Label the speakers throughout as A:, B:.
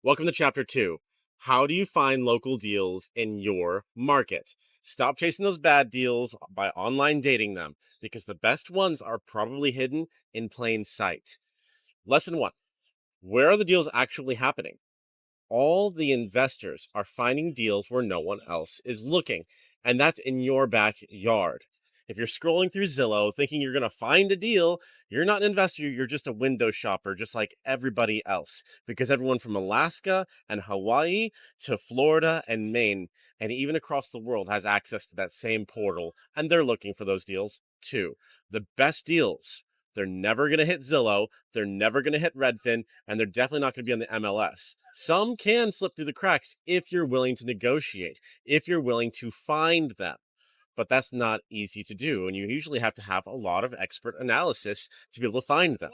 A: Welcome to Chapter 2. How do you find local deals in your market? Stop chasing those bad deals by online dating them because the best ones are probably hidden in plain sight. Lesson 1. Where are the deals actually happening? All the investors are finding deals where no one else is looking, and that's in your backyard. If you're scrolling through Zillow thinking you're going to find a deal, you're not an investor, you're just a window shopper, just like everybody else. Because everyone from Alaska and Hawaii to Florida and Maine, and even across the world, has access to that same portal, and they're looking for those deals too. The best deals. They're never going to hit Zillow. They're never going to hit Redfin, and they're definitely not going to be on the MLS. Some can slip through the cracks if you're willing to negotiate, if you're willing to find them. But that's not easy to do, and you usually have to have a lot of expert analysis to be able to find them.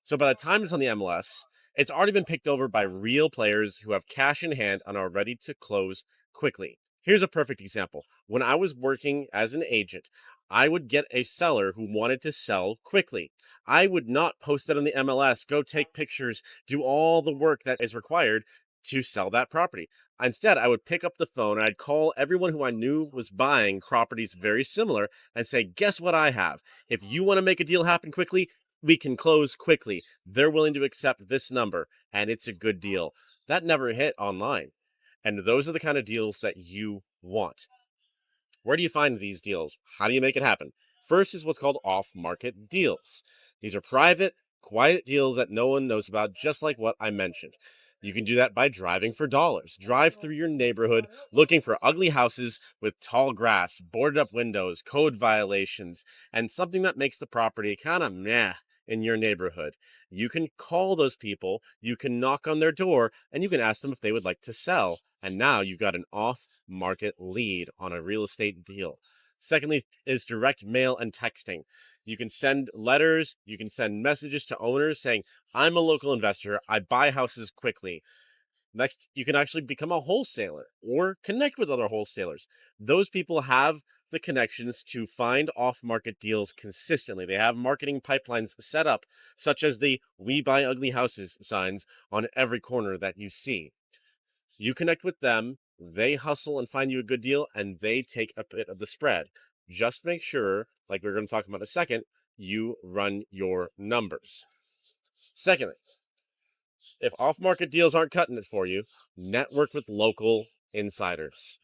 A: So by the time it's on the MLS, it's already been picked over by real players who have cash in hand and are ready to close quickly. Here's a perfect example. When I was working as an agent, I would get a seller who wanted to sell quickly. I would not post it on the MLS, go take pictures, do all the work that is required to sell that property. Instead, I would pick up the phone and I'd call everyone who I knew was buying properties very similar and say, guess what I have? If you want to make a deal happen quickly, we can close quickly. They're willing to accept this number, and it's a good deal. That never hit online. And those are the kind of deals that you want. Where do you find these deals? How do you make it happen? First is what's called off-market deals. These are private, quiet deals that no one knows about, just like what I mentioned. You can do that by driving for dollars. Drive through your neighborhood looking for ugly houses with tall grass, boarded up windows, code violations, and something that makes the property kind of meh in your neighborhood. You can call those people, you can knock on their door, and you can ask them if they would like to sell. And now you've got an off market lead on a real estate deal. Secondly, is direct mail and texting. You can send letters, you can send messages to owners saying, I'm a local investor, I buy houses quickly. Next, you can actually become a wholesaler or connect with other wholesalers. Those people have the connections to find off market deals consistently. They have marketing pipelines set up, such as the We Buy Ugly Houses signs on every corner that you see. You connect with them, they hustle and find you a good deal, and they take a bit of the spread. Just make sure, like we're going to talk about in a second, you run your numbers. Secondly, if off market deals aren't cutting it for you, network with local insiders.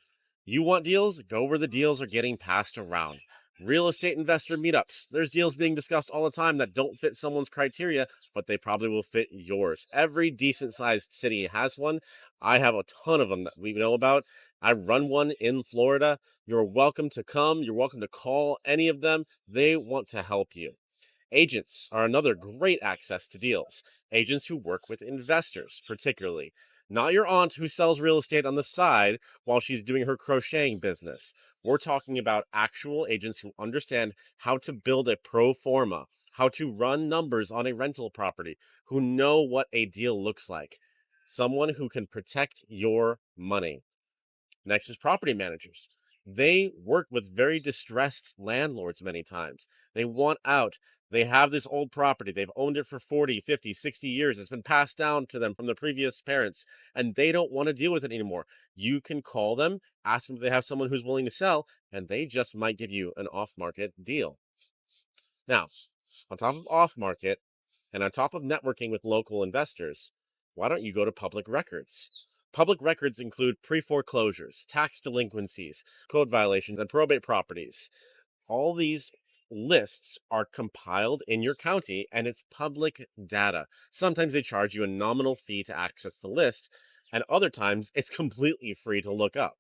A: You want deals? Go where the deals are getting passed around. Real estate investor meetups. There's deals being discussed all the time that don't fit someone's criteria, but they probably will fit yours. Every decent sized city has one. I have a ton of them that we know about. I run one in Florida. You're welcome to come. You're welcome to call any of them. They want to help you. Agents are another great access to deals. Agents who work with investors, particularly. Not your aunt who sells real estate on the side while she's doing her crocheting business. We're talking about actual agents who understand how to build a pro forma, how to run numbers on a rental property, who know what a deal looks like. Someone who can protect your money. Next is property managers. They work with very distressed landlords many times. They want out. They have this old property. They've owned it for 40, 50, 60 years. It's been passed down to them from the previous parents, and they don't want to deal with it anymore. You can call them, ask them if they have someone who's willing to sell, and they just might give you an off market deal. Now, on top of off market and on top of networking with local investors, why don't you go to public records? Public records include pre foreclosures, tax delinquencies, code violations, and probate properties. All these lists are compiled in your county and it's public data. Sometimes they charge you a nominal fee to access the list, and other times it's completely free to look up.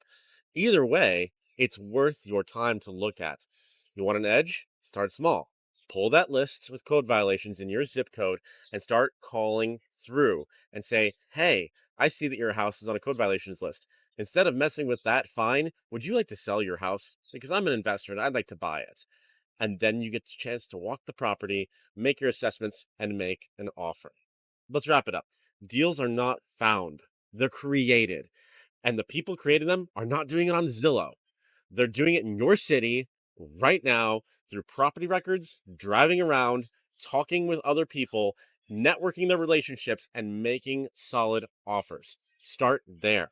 A: Either way, it's worth your time to look at. You want an edge? Start small. Pull that list with code violations in your zip code and start calling through and say, hey, I see that your house is on a code violations list. Instead of messing with that fine, would you like to sell your house? Because I'm an investor and I'd like to buy it. And then you get the chance to walk the property, make your assessments, and make an offer. Let's wrap it up. Deals are not found, they're created. And the people creating them are not doing it on Zillow. They're doing it in your city right now through property records, driving around, talking with other people, networking the relationships, and making solid offers. Start there.